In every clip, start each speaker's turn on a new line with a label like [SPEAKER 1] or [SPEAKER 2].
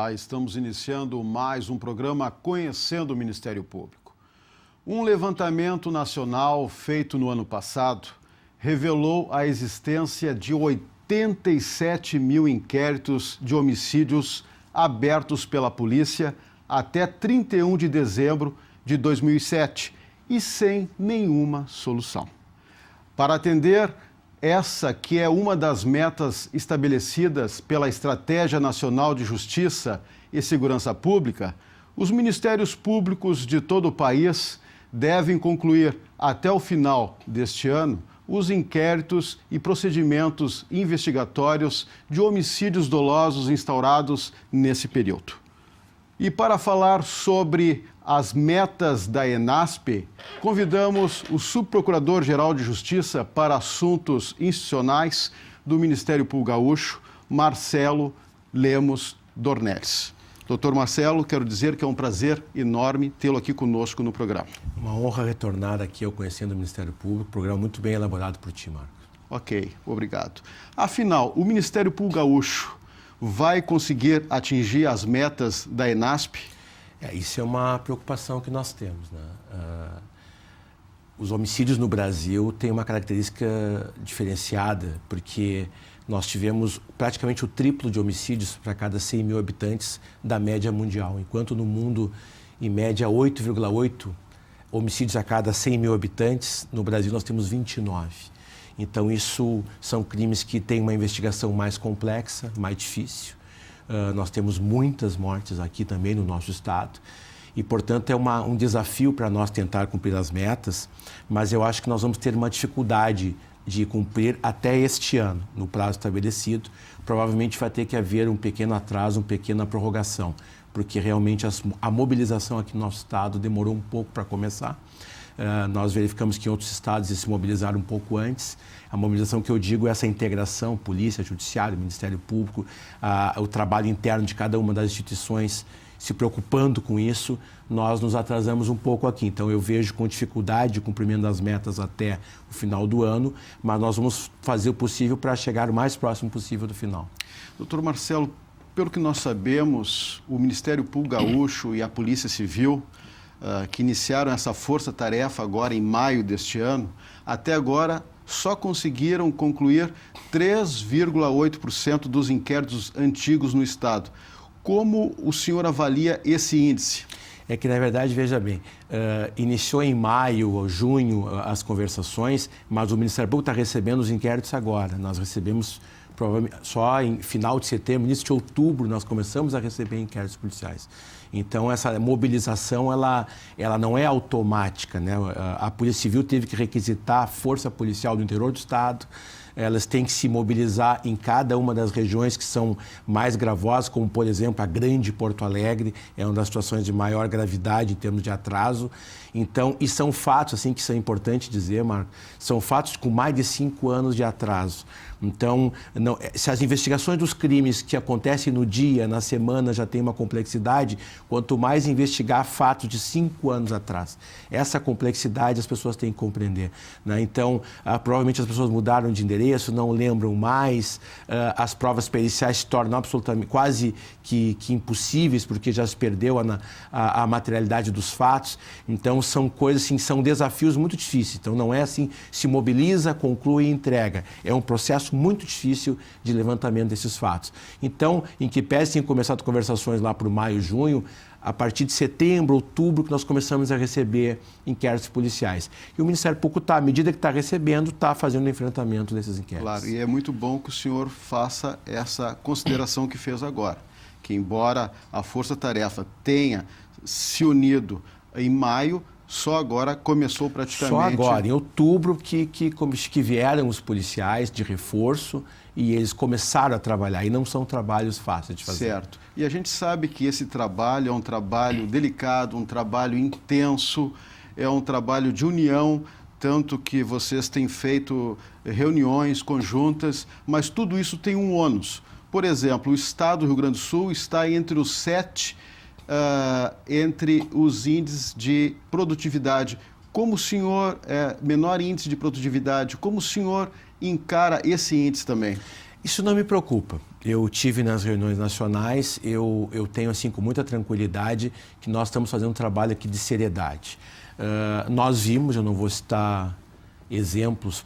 [SPEAKER 1] Olá, estamos iniciando mais um programa Conhecendo o Ministério Público. Um levantamento nacional feito no ano passado revelou a existência de 87 mil inquéritos de homicídios abertos pela polícia até 31 de dezembro de 2007 e sem nenhuma solução. Para atender essa que é uma das metas estabelecidas pela Estratégia Nacional de Justiça e Segurança Pública, os ministérios públicos de todo o país devem concluir até o final deste ano os inquéritos e procedimentos investigatórios de homicídios dolosos instaurados nesse período. E para falar sobre as metas da ENASP, convidamos o Subprocurador-Geral de Justiça para Assuntos Institucionais do Ministério Público Gaúcho, Marcelo Lemos Dornelles. Doutor Marcelo, quero dizer que é um prazer enorme tê-lo aqui conosco no programa.
[SPEAKER 2] Uma honra retornar aqui ao Conhecendo o Ministério Público, programa muito bem elaborado por ti, Marcos.
[SPEAKER 1] Ok, obrigado. Afinal, o Ministério Público Gaúcho vai conseguir atingir as metas da ENASP?
[SPEAKER 2] Isso é uma preocupação que nós temos, né? Os homicídios no Brasil têm uma característica diferenciada, porque nós tivemos praticamente o triplo de homicídios para cada 100 mil habitantes da média mundial, enquanto no mundo, em média, 8,8 homicídios a cada 100 mil habitantes, no Brasil nós temos 29. Então, isso são crimes que têm uma investigação mais complexa, mais difícil. Nós temos muitas mortes aqui também no nosso estado e, portanto, é um desafio para nós tentar cumprir as metas, mas eu acho que nós vamos ter uma dificuldade de cumprir até este ano, no prazo estabelecido. Provavelmente vai ter que haver um pequeno atraso, uma pequena prorrogação, porque realmente a mobilização aqui no nosso estado demorou um pouco para começar. Nós verificamos que em outros estados eles se mobilizaram um pouco antes. A mobilização que eu digo é essa integração, polícia, judiciário, Ministério Público, o trabalho interno de cada uma das instituições se preocupando com isso. Nós nos atrasamos um pouco aqui, então eu vejo com dificuldade de cumprimento das metas até o final do ano, mas nós vamos fazer o possível para chegar o mais próximo possível do final.
[SPEAKER 1] Doutor Marcelo, pelo que nós sabemos, o Ministério Público Gaúcho e a Polícia Civil que iniciaram essa força-tarefa agora em maio deste ano, até agora só conseguiram concluir 3,8% dos inquéritos antigos no Estado. Como o senhor avalia esse índice?
[SPEAKER 2] É que, na verdade, veja bem, iniciou em maio ou junho as conversações, mas o Ministério Público está recebendo os inquéritos agora. Nós recebemos provavelmente só em final de setembro, início de outubro, nós começamos a receber inquéritos policiais. Então, essa mobilização, ela não é automática, né? A Polícia Civil teve que requisitar a força policial do interior do estado, elas têm que se mobilizar em cada uma das regiões que são mais gravosas, como, por exemplo, a Grande Porto Alegre, é uma das situações de maior gravidade em termos de atraso. Então, e são fatos, assim, que são importantes dizer, Marco, são fatos com mais de 5 anos de atraso. Então, se as investigações dos crimes que acontecem no dia, na semana, já têm uma complexidade, quanto mais investigar fatos de 5 anos atrás. Essa complexidade as pessoas têm que compreender, né? Então, provavelmente as pessoas mudaram de endereço, não lembram mais, as provas periciais se tornam absolutamente quase que impossíveis, porque já se perdeu a materialidade dos fatos. Então, são coisas assim, são desafios muito difíceis. Então, não é assim, se mobiliza, conclui e entrega. É um processo muito difícil de levantamento desses fatos. Então, em que pese tenham começado conversações lá para maio, junho, a partir de setembro, outubro, que nós começamos a receber inquéritos policiais. E o Ministério Público, à medida que está recebendo, está fazendo o enfrentamento desses inquéritos.
[SPEAKER 1] Claro, e é muito bom que o senhor faça essa consideração que fez agora, que embora a Força-Tarefa tenha se unido em maio, só agora começou praticamente...
[SPEAKER 2] Só agora, em outubro, que vieram os policiais de reforço e eles começaram a trabalhar. E não são trabalhos fáceis de fazer.
[SPEAKER 1] Certo. E a gente sabe que esse trabalho é um trabalho delicado, um trabalho intenso, é um trabalho de união, tanto que vocês têm feito reuniões conjuntas, mas tudo isso tem um ônus. Por exemplo, o Estado do Rio Grande do Sul está entre os 7... entre os índices de produtividade. Como o senhor, menor índice de produtividade, como o senhor encara esse índice também?
[SPEAKER 2] Isso não me preocupa. Eu tive nas reuniões nacionais, eu tenho assim com muita tranquilidade que nós estamos fazendo um trabalho aqui de seriedade. Nós vimos, eu não vou citar exemplos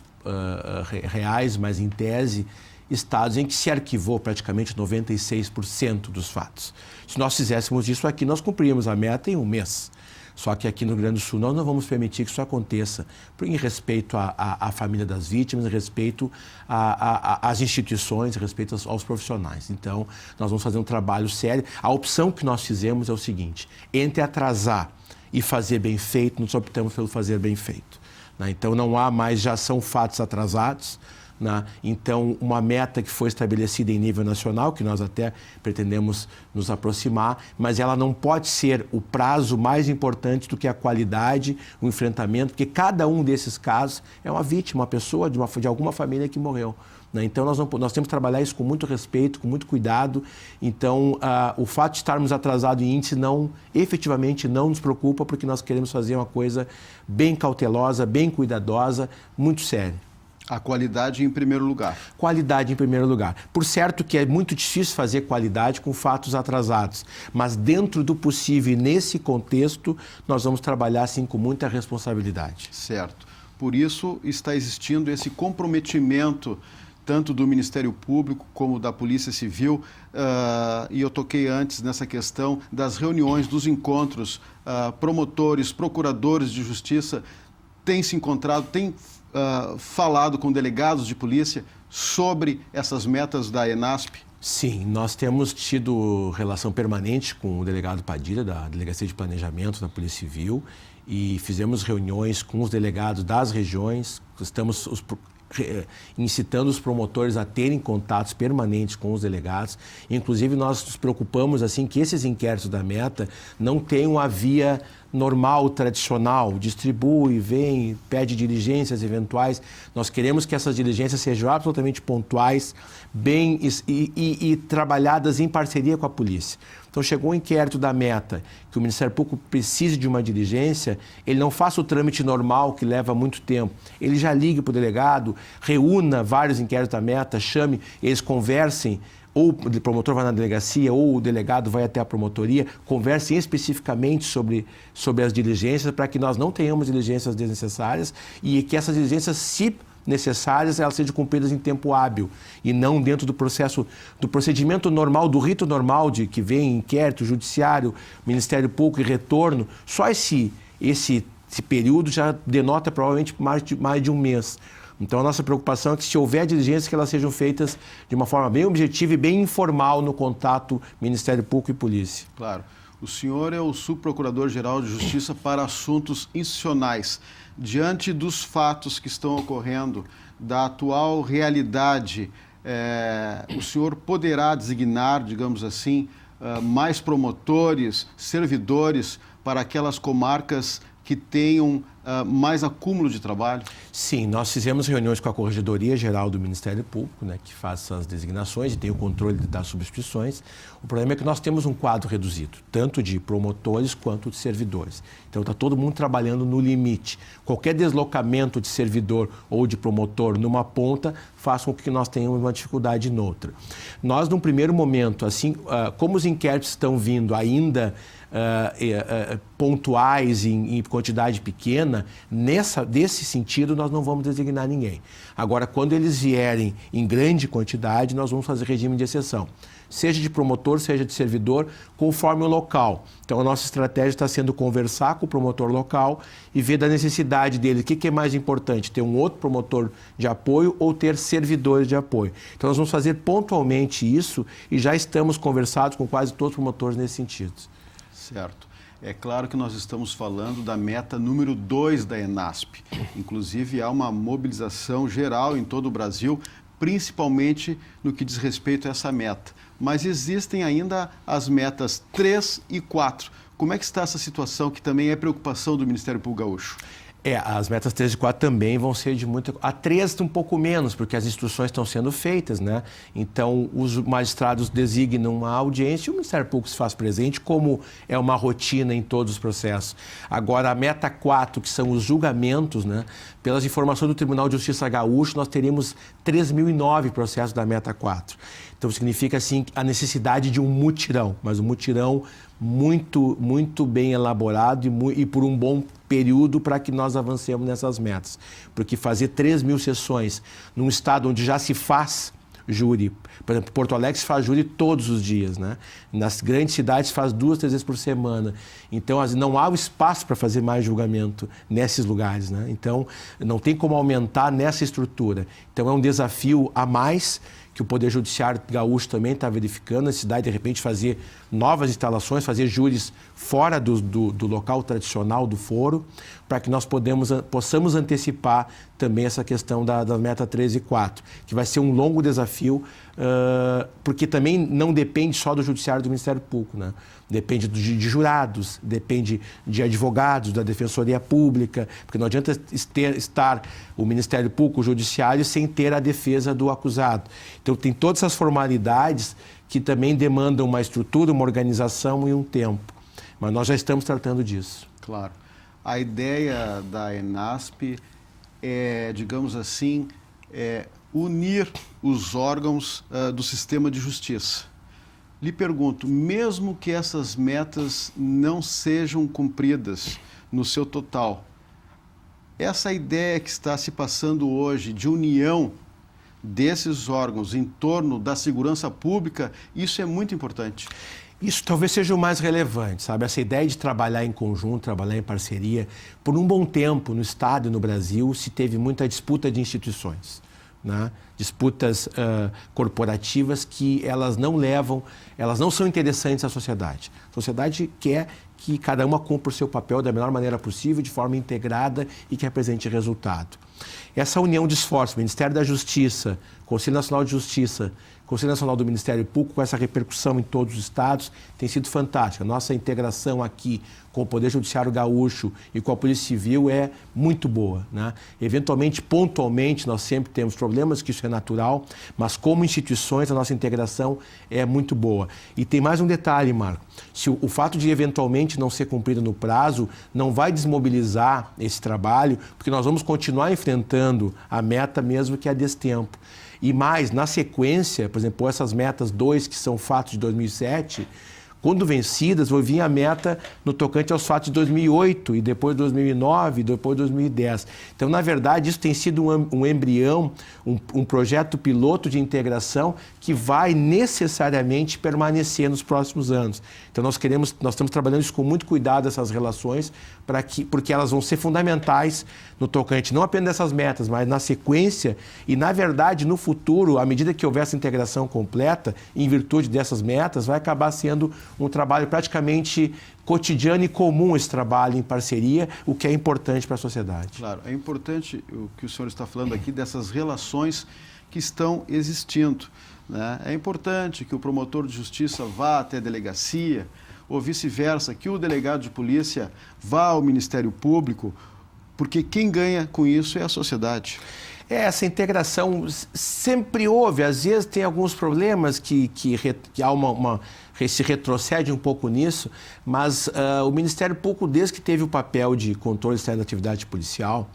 [SPEAKER 2] reais, mas em tese, estados em que se arquivou praticamente 96% dos fatos. Se nós fizéssemos isso aqui, nós cumpríamos a meta em um mês. Só que aqui no Rio Grande do Sul nós não vamos permitir que isso aconteça, em respeito à família das vítimas, em respeito às instituições, em respeito aos profissionais. Então, nós vamos fazer um trabalho sério. A opção que nós fizemos é o seguinte: entre atrasar e fazer bem feito, nós optamos pelo fazer bem feito. Então, não há mais, já são fatos atrasados. Então, uma meta que foi estabelecida em nível nacional, que nós até pretendemos nos aproximar, mas ela não pode ser o prazo mais importante do que a qualidade, o enfrentamento, porque cada um desses casos é uma vítima, uma pessoa de alguma família que morreu. Então, nós temos que trabalhar isso com muito respeito, com muito cuidado. Então, o fato de estarmos atrasados em índice efetivamente não nos preocupa, porque nós queremos fazer uma coisa bem cautelosa, bem cuidadosa, muito séria.
[SPEAKER 1] A qualidade em primeiro lugar.
[SPEAKER 2] Qualidade em primeiro lugar. Por certo que é muito difícil fazer qualidade com fatos atrasados, mas dentro do possível e nesse contexto, nós vamos trabalhar assim com muita responsabilidade.
[SPEAKER 1] Certo. Por isso está existindo esse comprometimento tanto do Ministério Público como da Polícia Civil, e eu toquei antes nessa questão das reuniões, dos encontros, promotores, procuradores de justiça têm se encontrado, têm falado com delegados de polícia sobre essas metas da ENASP?
[SPEAKER 2] Sim, nós temos tido relação permanente com o delegado Padilha, da Delegacia de Planejamento da Polícia Civil, e fizemos reuniões com os delegados das regiões. Estamos incitando os promotores a terem contatos permanentes com os delegados. Inclusive, nós nos preocupamos assim que esses inquéritos da meta não tenham a via normal, tradicional, distribui, vem, pede diligências eventuais. Nós queremos que essas diligências sejam absolutamente pontuais, bem e trabalhadas em parceria com a polícia. Então, chegou o inquérito da meta, que o Ministério Público precise de uma diligência, ele não faça o trâmite normal, que leva muito tempo. Ele já ligue para o delegado, reúna vários inquéritos da meta, chame, eles conversem, ou o promotor vai na delegacia, ou o delegado vai até a promotoria, conversem especificamente sobre as diligências, para que nós não tenhamos diligências desnecessárias e que essas diligências, se necessárias, elas sejam cumpridas em tempo hábil e não dentro do procedimento normal, do rito normal de que vem inquérito, judiciário, Ministério Público e retorno. Só esse período já denota provavelmente mais de um mês. Então, a nossa preocupação é que, se houver diligências, que elas sejam feitas de uma forma bem objetiva e bem informal no contato Ministério Público e Polícia.
[SPEAKER 1] Claro. O senhor é o subprocurador-geral de Justiça para Assuntos Institucionais. Diante dos fatos que estão ocorrendo, da atual realidade, o senhor poderá designar, digamos assim, mais promotores, servidores para aquelas comarcas que tenham mais acúmulo de trabalho?
[SPEAKER 2] Sim, nós fizemos reuniões com a Corregedoria Geral do Ministério Público, que faz essas designações e tem o controle das substituições. O problema é que nós temos um quadro reduzido, tanto de promotores quanto de servidores. Então, está todo mundo trabalhando no limite. Qualquer deslocamento de servidor ou de promotor numa ponta faz com que nós tenhamos uma dificuldade noutra. Nós, num primeiro momento, assim, como os inquéritos estão vindo ainda pontuais em quantidade pequena, desse sentido nós não vamos designar ninguém. Agora, quando eles vierem em grande quantidade, nós vamos fazer regime de exceção, seja de promotor, seja de servidor, conforme o local. Então, a nossa estratégia está sendo conversar com o promotor local e ver da necessidade dele, o que é mais importante, ter um outro promotor de apoio ou ter servidores de apoio. Então, nós vamos fazer pontualmente isso e já estamos conversados com quase todos os promotores nesse sentido.
[SPEAKER 1] Certo. É claro que nós estamos falando da meta número 2 da ENASP. Inclusive, há uma mobilização geral em todo o Brasil, principalmente no que diz respeito a essa meta. Mas existem ainda as metas 3 e 4. Como é que está essa situação, que também é preocupação do Ministério Público Gaúcho?
[SPEAKER 2] As metas 3 e 4 também vão ser de muita... A 3 um pouco menos, porque as instruções estão sendo feitas, né? Então, os magistrados designam uma audiência e o Ministério Público se faz presente, como é uma rotina em todos os processos. Agora, a meta 4, que são os julgamentos, né? Pelas informações do Tribunal de Justiça Gaúcho, nós teríamos 3.009 processos da meta 4. Então, significa, assim, a necessidade de um mutirão, mas um mutirão muito, muito bem elaborado e por um bom período para que nós avancemos nessas metas. Porque fazer 3.000 sessões num estado onde já se faz júri, por exemplo, Porto Alegre se faz júri todos os dias, né? Nas grandes cidades faz 2, 3 vezes por semana. Então, não há o espaço para fazer mais julgamento nesses lugares, né? Então, não tem como aumentar nessa estrutura. Então, é um desafio a mais que o Poder Judiciário Gaúcho também está verificando, a cidade, de repente, fazer novas instalações, fazer júris fora do local tradicional do foro, para que nós possamos antecipar também essa questão da meta 3 e 4, que vai ser um longo desafio, porque também não depende só do Judiciário e do Ministério Público, né? Depende de jurados, depende de advogados, da Defensoria Pública, porque não adianta estar o Ministério Público, o Judiciário, sem ter a defesa do acusado. Então, tem todas essas formalidades que também demandam uma estrutura, uma organização e um tempo. Mas nós já estamos tratando disso.
[SPEAKER 1] Claro. A ideia da ENASP é, digamos assim, unir os órgãos do sistema de justiça. Lhe pergunto, mesmo que essas metas não sejam cumpridas no seu total, essa ideia que está se passando hoje de união desses órgãos em torno da segurança pública, isso é muito importante.
[SPEAKER 2] Isso talvez seja o mais relevante, sabe? Essa ideia de trabalhar em conjunto, trabalhar em parceria. Por um bom tempo, no Estado e no Brasil, se teve muita disputa de instituições, né? Disputas corporativas que elas não são interessantes à sociedade. A sociedade quer que cada uma cumpra o seu papel da melhor maneira possível, de forma integrada e que apresente resultado. Essa união de esforços, Ministério da Justiça, Conselho Nacional de Justiça, Conselho Nacional do Ministério Público, com essa repercussão em todos os estados, tem sido fantástica. A nossa integração aqui com o Poder Judiciário Gaúcho e com a Polícia Civil é muito boa, né? Eventualmente, pontualmente, nós sempre temos problemas, que isso é natural, mas como instituições, a nossa integração é muito boa. E tem mais um detalhe, Marco. Se o fato de eventualmente não ser cumprido no prazo não vai desmobilizar esse trabalho, porque nós vamos continuar enfrentando a meta mesmo que a destempo. E mais, na sequência, por exemplo, essas metas 2, que são fatos de 2007, quando vencidas, vai vir a meta no tocante aos fatos de 2008, e depois 2009, e depois 2010. Então, na verdade, isso tem sido um embrião, um projeto piloto de integração que vai necessariamente permanecer nos próximos anos. Então, nós estamos trabalhando isso com muito cuidado, essas relações, porque elas vão ser fundamentais no tocante, não apenas dessas metas, mas na sequência e, na verdade, no futuro, à medida que houver essa integração completa, em virtude dessas metas, vai acabar sendo um trabalho praticamente cotidiano e comum, esse trabalho em parceria, o que é importante para a sociedade.
[SPEAKER 1] Claro, é importante o que o senhor está falando aqui dessas relações que estão existindo, né? É importante que o promotor de justiça vá até a delegacia, ou vice-versa, que o delegado de polícia vá ao Ministério Público, porque quem ganha com isso é a sociedade.
[SPEAKER 2] Essa integração sempre houve, às vezes tem alguns problemas que há se retrocede um pouco nisso, mas o Ministério Público, desde que teve o papel de controle externo da atividade policial,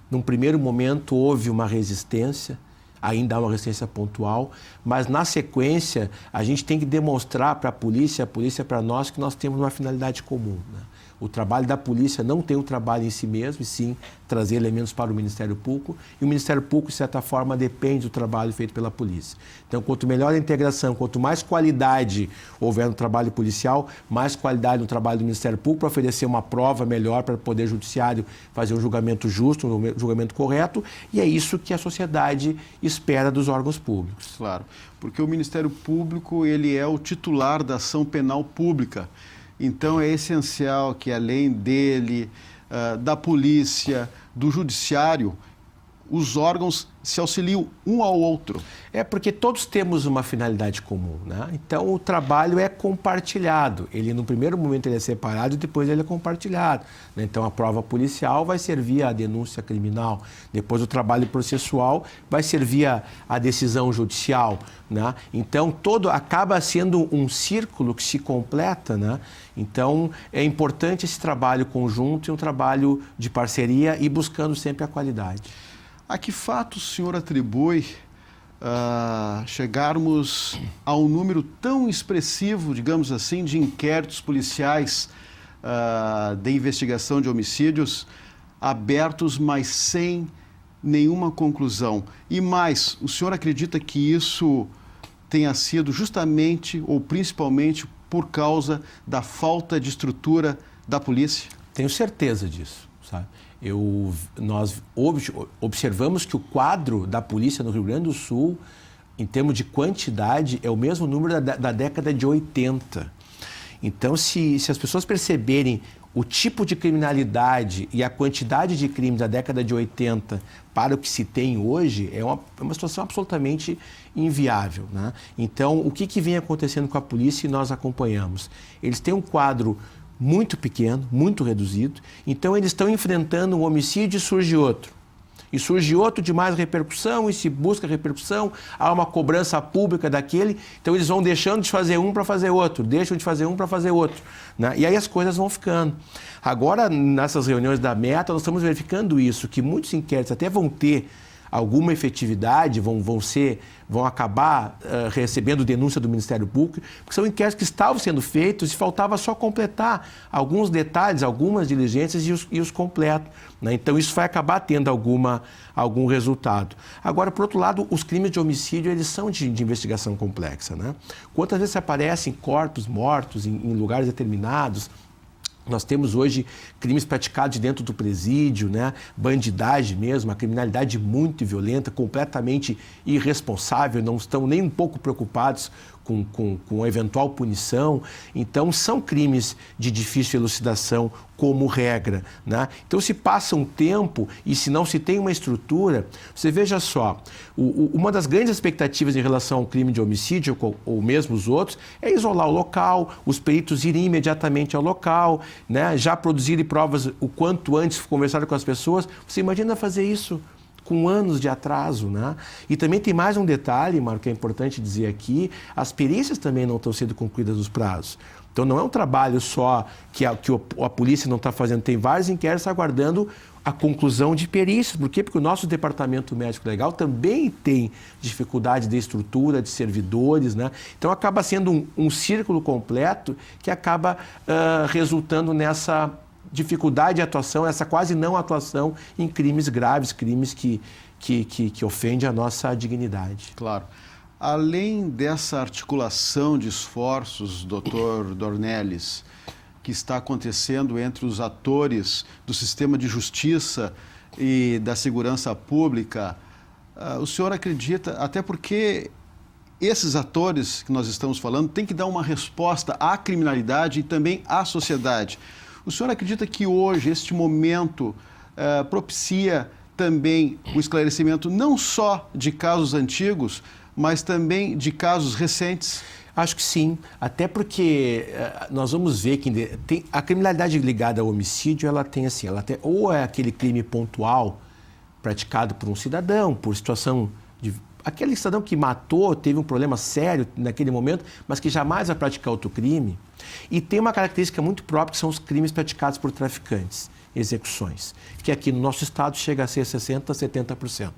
[SPEAKER 2] num primeiro momento houve uma resistência, ainda há uma resistência pontual, mas na sequência a gente tem que demonstrar para a polícia para nós, que nós temos uma finalidade comum, né? O trabalho da polícia não tem um trabalho em si mesmo, e sim trazer elementos para o Ministério Público. E o Ministério Público, de certa forma, depende do trabalho feito pela polícia. Então, quanto melhor a integração, quanto mais qualidade houver no trabalho policial, mais qualidade no trabalho do Ministério Público para oferecer uma prova melhor para o Poder Judiciário fazer um julgamento justo, um julgamento correto. E é isso que a sociedade espera dos órgãos públicos.
[SPEAKER 1] Claro, porque o Ministério Público ele é o titular da ação penal pública. Então, é essencial que, além dele, da polícia, do judiciário, os órgãos se auxiliam um ao outro.
[SPEAKER 2] É porque todos temos uma finalidade comum, né? Então o trabalho é compartilhado. Ele no primeiro momento ele é separado e depois ele é compartilhado, né? Então a prova policial vai servir à denúncia criminal, depois o trabalho processual vai servir à decisão judicial, né? Então todo acaba sendo um círculo que se completa, né? Então é importante esse trabalho conjunto e um trabalho de parceria e buscando sempre a qualidade.
[SPEAKER 1] A que fato o senhor atribui chegarmos a um número tão expressivo, digamos assim, de inquéritos policiais de investigação de homicídios abertos, mas sem nenhuma conclusão? E mais, o senhor acredita que isso tenha sido justamente ou principalmente por causa da falta de estrutura da polícia?
[SPEAKER 2] Tenho certeza disso, sabe? Nós observamos que o quadro da polícia no Rio Grande do Sul, em termos de quantidade, é o mesmo número da década de 80. Então, se as pessoas perceberem o tipo de criminalidade e a quantidade de crimes da década de 80 para o que se tem hoje, é uma situação absolutamente inviável, né? Então, o que vem acontecendo com a polícia e nós acompanhamos? Eles têm um quadro muito pequeno, muito reduzido, então eles estão enfrentando um homicídio e surge outro. E surge outro de mais repercussão, e se busca repercussão, há uma cobrança pública daquele, então eles vão deixando de fazer um para fazer outro, deixam de fazer um para fazer outro, né? E aí as coisas vão ficando. Agora, nessas reuniões da Meta, nós estamos verificando isso, que muitos inquéritos até vão ter alguma efetividade, vão acabar recebendo denúncia do Ministério Público, porque são inquéritos que estavam sendo feitos e faltava só completar alguns detalhes, algumas diligências e os completos, né? Então isso vai acabar tendo algum resultado. Agora, por outro lado, os crimes de homicídio, eles são de investigação complexa, né? Quantas vezes aparecem corpos mortos em lugares determinados? Nós temos hoje crimes praticados dentro do presídio, né? Bandidagem mesmo, a criminalidade muito violenta, completamente irresponsável, não estão nem um pouco preocupados com a eventual punição. Então, são crimes de difícil elucidação como regra, né? Então, se passa um tempo e se não se tem uma estrutura, você veja só, uma das grandes expectativas em relação ao crime de homicídio, ou mesmo os outros, é isolar o local, os peritos irem imediatamente ao local, né? Já produzirem provas o quanto antes, conversar com as pessoas. Você imagina fazer isso com anos de atraso, né? E também tem mais um detalhe, Marco, que é importante dizer aqui, as perícias também não estão sendo concluídas nos prazos. Então não é um trabalho só que a polícia não está fazendo, tem vários inquéritos aguardando a conclusão de perícias. Por quê? Porque o nosso departamento médico legal também tem dificuldade de estrutura, de servidores, né? Então acaba sendo um círculo completo que acaba resultando nessa dificuldade de atuação, essa quase não atuação em crimes graves, crimes que ofendem a nossa dignidade.
[SPEAKER 1] Claro. Além dessa articulação de esforços, doutor Dornelles, que está acontecendo entre os atores do sistema de justiça e da segurança pública, o senhor acredita, até porque esses atores que nós estamos falando têm que dar uma resposta à criminalidade e também à sociedade. O senhor acredita que hoje, este momento, propicia também o esclarecimento não só de casos antigos, mas também de casos recentes?
[SPEAKER 2] Acho que sim, até porque nós vamos ver que a criminalidade ligada ao homicídio, ela tem ou é aquele crime pontual praticado por um cidadão, por situação de... Aquele cidadão que matou, teve um problema sério naquele momento, mas que jamais vai praticar outro crime. E tem uma característica muito própria, que são os crimes praticados por traficantes, execuções, que aqui no nosso estado chega a ser 60%, 70%.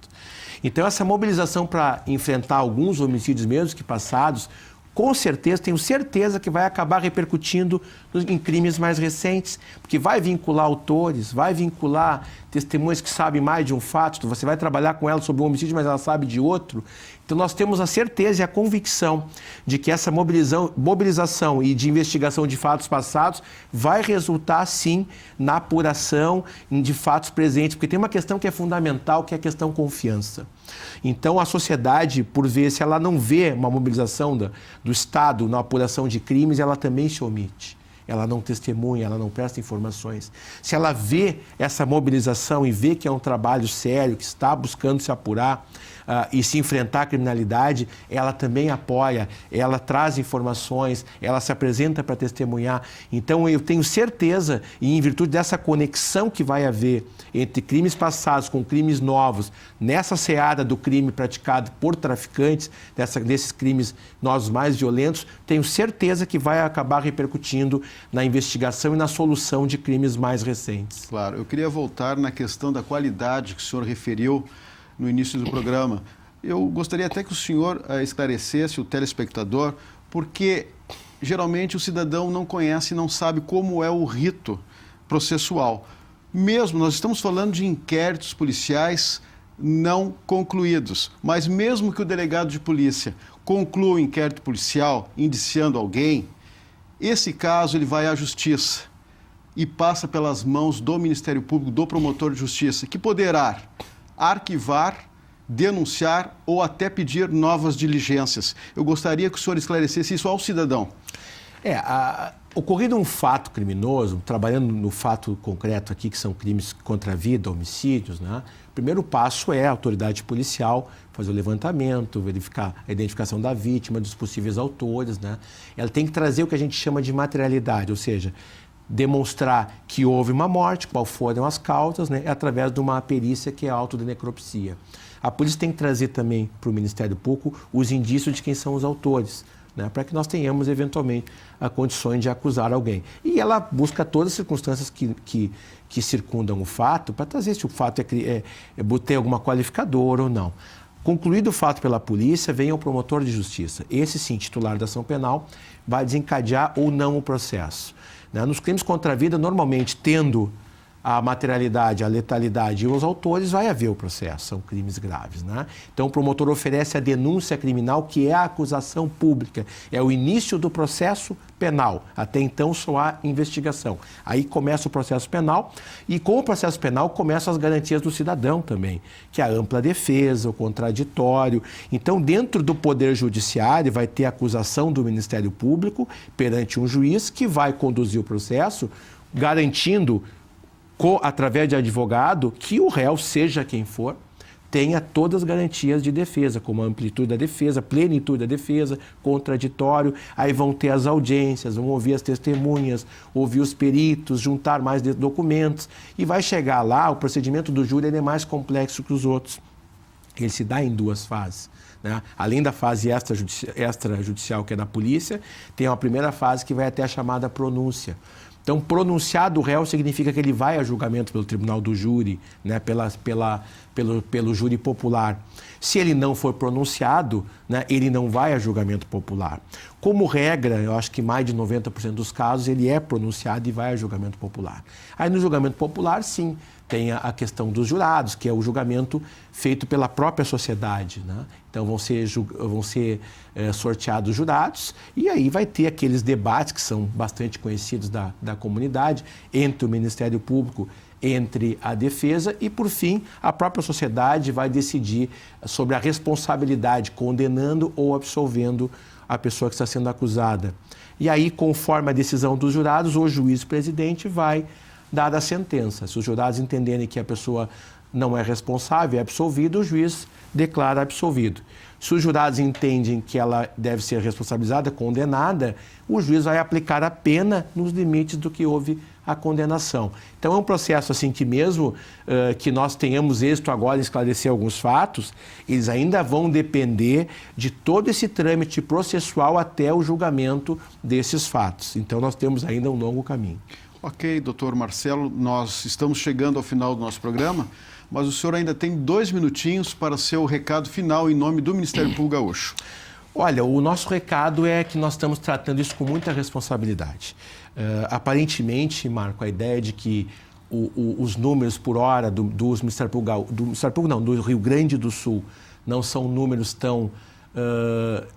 [SPEAKER 2] Então, essa mobilização para enfrentar alguns homicídios mesmo que passados, com certeza, tenho certeza que vai acabar repercutindo em crimes mais recentes, porque vai vincular autores, vai vincular testemunhas que sabem mais de um fato, você vai trabalhar com ela sobre um homicídio, mas ela sabe de outro. Então, nós temos a certeza e a convicção de que essa mobilização e de investigação de fatos passados vai resultar, sim, na apuração de fatos presentes, porque tem uma questão que é fundamental, que é a questão confiança. Então, a sociedade, por vezes, se ela não vê uma mobilização do Estado na apuração de crimes, ela também se omite. ela não testemunha, ela não presta informações. Se ela vê essa mobilização e vê que é um trabalho sério, que está buscando se apurar e se enfrentar à criminalidade, ela também apoia, ela traz informações, ela se apresenta para testemunhar. Então, eu tenho certeza, e em virtude dessa conexão que vai haver entre crimes passados com crimes novos, nessa seara do crime praticado por traficantes, desses crimes novos mais violentos, tenho certeza que vai acabar repercutindo na investigação e na solução de crimes mais recentes.
[SPEAKER 1] Claro, eu queria voltar na questão da qualidade que o senhor referiu no início do programa. Eu gostaria até que o senhor esclarecesse o telespectador, porque geralmente o cidadão não conhece e não sabe como é o rito processual. Mesmo, nós estamos falando de inquéritos policiais não concluídos, mas mesmo que o delegado de polícia conclua o inquérito policial indiciando alguém, esse caso ele vai à justiça e passa pelas mãos do Ministério Público, do promotor de justiça, que poderá arquivar, denunciar ou até pedir novas diligências. Eu gostaria que o senhor esclarecesse isso ao cidadão.
[SPEAKER 2] Ocorrido um fato criminoso, trabalhando no fato concreto aqui, que são crimes contra a vida, homicídios, né? O primeiro passo é a autoridade policial fazer o levantamento, verificar a identificação da vítima, dos possíveis autores, né? Ela tem que trazer o que a gente chama de materialidade, ou seja, demonstrar que houve uma morte, qual foram as causas, né? Através de uma perícia que é a autodenecropsia. A polícia tem que trazer também para o Ministério Público os indícios de quem são os autores, né, para que nós tenhamos, eventualmente, a condições de acusar alguém. E ela busca todas as circunstâncias que circundam o fato para trazer se o fato tem alguma qualificadora ou não. Concluído o fato pela polícia, vem ao promotor de justiça. Esse, sim, titular da ação penal, vai desencadear ou não o processo. Né? Nos crimes contra a vida, normalmente, tendo a materialidade, a letalidade e os autores, vai haver o processo, são crimes graves, né? Então, o promotor oferece a denúncia criminal, que é a acusação pública, é o início do processo penal. Até então, só há investigação. Aí começa o processo penal e, com o processo penal, começam as garantias do cidadão também, que é a ampla defesa, o contraditório. Então, dentro do Poder Judiciário, vai ter a acusação do Ministério Público perante um juiz que vai conduzir o processo, garantindo através de advogado, que o réu, seja quem for, tenha todas as garantias de defesa, como a amplitude da defesa, plenitude da defesa, contraditório. Aí vão ter as audiências, vão ouvir as testemunhas, ouvir os peritos, juntar mais documentos. E vai chegar lá, o procedimento do júri é mais complexo que os outros. Ele se dá em duas fases, né? Além da fase extrajudicial, que é da polícia, tem uma primeira fase que vai até a chamada pronúncia. Então, pronunciado o réu significa que ele vai a julgamento pelo tribunal do júri, né, pelo júri popular. Se ele não for pronunciado, né, ele não vai a julgamento popular. Como regra, eu acho que mais de 90% dos casos, ele é pronunciado e vai a julgamento popular. Aí no julgamento popular, sim, tem a questão dos jurados, que é o julgamento feito pela própria sociedade, né? Então vão ser sorteados jurados e aí vai ter aqueles debates que são bastante conhecidos da comunidade, entre o Ministério Público, entre a defesa e, por fim, a própria sociedade vai decidir sobre a responsabilidade, condenando ou absolvendo a pessoa que está sendo acusada. E aí, conforme a decisão dos jurados, o juiz-presidente vai dar a sentença. Se os jurados entenderem que a pessoa não é responsável, é absolvido, o juiz declara absolvido. Se os jurados entendem que ela deve ser responsabilizada, condenada, o juiz vai aplicar a pena nos limites do que houve a condenação. Então, é um processo assim que mesmo que nós tenhamos êxito agora em esclarecer alguns fatos, eles ainda vão depender de todo esse trâmite processual até o julgamento desses fatos. Então, nós temos ainda um longo caminho.
[SPEAKER 1] Ok, doutor Marcelo, nós estamos chegando ao final do nosso programa, mas o senhor ainda tem 2 minutinhos para seu recado final em nome do Ministério Público Gaúcho.
[SPEAKER 2] Olha, o nosso recado é que nós estamos tratando isso com muita responsabilidade. Aparentemente, Marco, a ideia de que os números por hora do Ministério Público, do Rio Grande do Sul não são números tão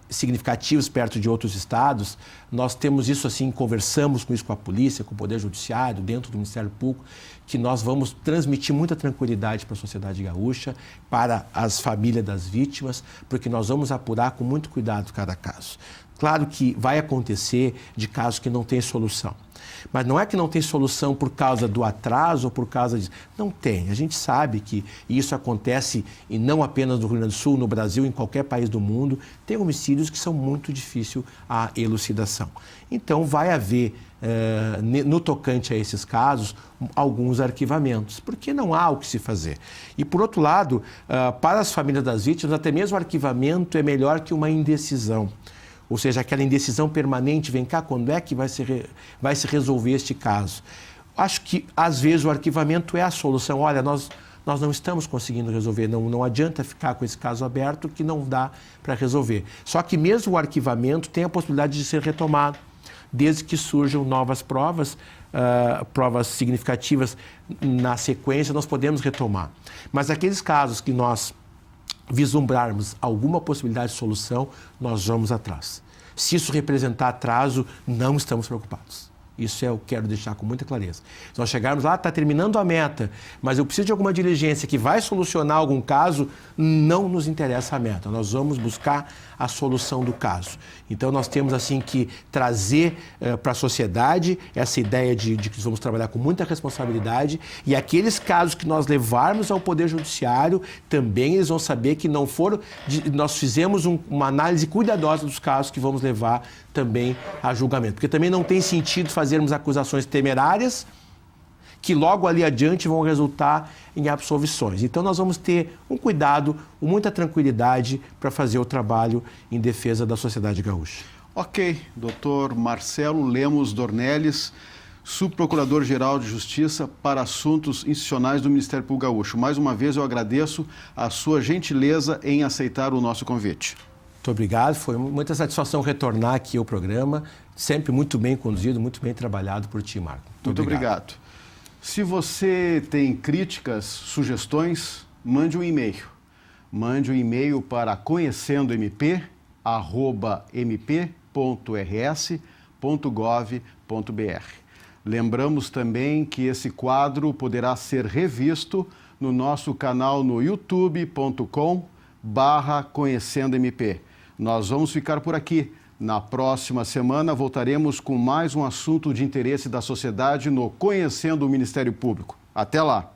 [SPEAKER 2] significativos perto de outros estados. Nós temos isso assim, conversamos com isso com a polícia, com o Poder Judiciário, dentro do Ministério Público, que nós vamos transmitir muita tranquilidade para a sociedade gaúcha, para as famílias das vítimas, porque nós vamos apurar com muito cuidado cada caso. Claro que vai acontecer de casos que não tem solução. Mas não é que não tem solução por causa do atraso ou por causa disso. Não tem. A gente sabe que isso acontece, e não apenas no Rio Grande do Sul, no Brasil, em qualquer país do mundo. Tem homicídios que são muito difíceis a elucidação. Então, vai haver, no tocante a esses casos, alguns arquivamentos, porque não há o que se fazer. E, por outro lado, para as famílias das vítimas, até mesmo o arquivamento é melhor que uma indecisão. Ou seja, aquela indecisão permanente, vem cá, quando é que vai se resolver este caso? Acho que, às vezes, o arquivamento é a solução. Olha, nós não estamos conseguindo resolver, não adianta ficar com esse caso aberto que não dá para resolver. Só que mesmo o arquivamento tem a possibilidade de ser retomado, desde que surjam novas provas, provas significativas na sequência, nós podemos retomar. Mas aqueles casos que nós vislumbrarmos alguma possibilidade de solução, nós vamos atrás. Se isso representar atraso, não estamos preocupados. Isso eu quero deixar com muita clareza. Se nós chegarmos lá, está terminando a meta, mas eu preciso de alguma diligência que vai solucionar algum caso, não nos interessa a meta. Nós vamos buscar a solução do caso. Então, nós temos assim que trazer para a sociedade essa ideia de que vamos trabalhar com muita responsabilidade, e aqueles casos que nós levarmos ao Poder Judiciário, também eles vão saber que não foram... Nós fizemos uma análise cuidadosa dos casos que vamos levar também a julgamento. Porque também não tem sentido fazermos acusações temerárias que logo ali adiante vão resultar em absolvições. Então, nós vamos ter um cuidado, muita tranquilidade para fazer o trabalho em defesa da sociedade gaúcha.
[SPEAKER 1] Ok, doutor Marcelo Lemos Dornelles, subprocurador-geral de Justiça para Assuntos Institucionais do Ministério Público Gaúcho. Mais uma vez, eu agradeço a sua gentileza em aceitar o nosso convite.
[SPEAKER 2] Muito obrigado, foi muita satisfação retornar aqui ao programa, sempre muito bem conduzido, muito bem trabalhado por ti, Marco.
[SPEAKER 1] Muito obrigado. Se você tem críticas, sugestões, mande um e-mail. Mande um e-mail para conhecendomp@mp.rs.gov.br. Lembramos também que esse quadro poderá ser revisto no nosso canal no youtube.com/conhecendomp. Nós vamos ficar por aqui. Na próxima semana voltaremos com mais um assunto de interesse da sociedade no Conhecendo o Ministério Público. Até lá!